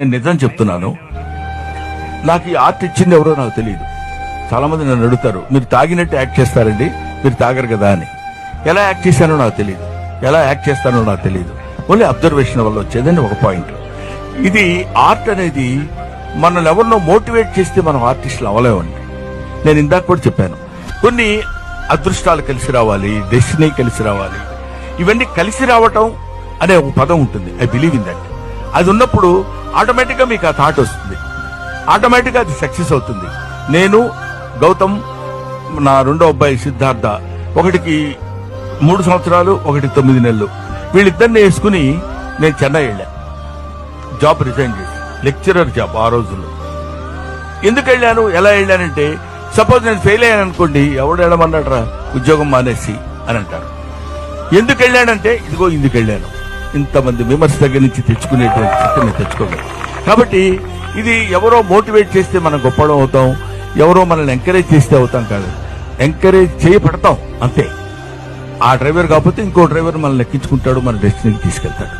నేను నిజం చెప్తున్నాను. నాకు ఈ ఆర్ట్ ఇచ్చింది ఎవరో నాకు తెలియదు. చాలా మంది నన్ను అడుగుతారు, మీరు తాగినట్టు యాక్ట్ చేస్తారండి, మీరు తాగరు కదా అని. ఎలా యాక్ట్ చేశానో నాకు తెలియదు, ఎలా యాక్ట్ చేస్తానో నాకు తెలియదు. ఓన్లీ అబ్జర్వేషన్ వల్ల వచ్చేదని ఒక పాయింట్. ఇది ఆర్ట్ అనేది మనల్ని ఎవరినో మోటివేట్ చేస్తే మనం ఆర్టిస్టులు అవ్వలేమండి. నేను ఇందాక కూడా చెప్పాను, కొన్ని అదృష్టాలు కలిసి రావాలి, డెస్టినీ కలిసి రావాలి. ఇవన్నీ కలిసి రావటం అనే ఒక పదం ఉంటుంది. I believe in that. అది ఉన్నప్పుడు ఆటోమేటిక్ గా మీకు ఆ థాట్ వస్తుంది, ఆటోమేటిక్ గా అది సక్సెస్ అవుతుంది. నేను గౌతమ్, నా రెండో అబ్బాయి సిద్ధార్థ, ఒకటికి 3 సంవత్సరాలు, ఒకటి 9 నెలలు, వీళ్ళిద్దరిని వేసుకుని నేను చెన్నై వెళ్ళా. జాబ్ రిజైన్ చేసి, లెక్చరర్ జాబ్ ఆ రోజుల్లో. ఎందుకు వెళ్ళాను, ఎలా వెళ్ళానంటే, సపోజ్ నేను ఫెయిల్ అయ్యాను అనుకోండి, ఎవడు వెళ్ళమన్నాడరా ఉద్యోగం మానేసి అని అంటారు. ఎందుకు వెళ్ళానంటే, ఇదిగో ఇందుకు వెళ్ళాను. ఇంతమంది విమర్శ దగ్గర నుంచి తెచ్చుకునేటువంటి శక్తి నేను తెచ్చుకోగలను. కాబట్టి ఇది ఎవరో మోటివేట్ చేస్తే మనం గొప్పడం అవుతాం, ఎవరో మనల్ని ఎంకరేజ్ చేస్తే అవుతాం కాదు, ఎంకరేజ్ చేయబడతాం అంతే. ఆ డ్రైవర్ కాకపోతే ఇంకో డ్రైవర్ మనల్ని ఎక్కించుకుంటాడు, మన డెస్టినీకి తీసుకెళ్తాడు.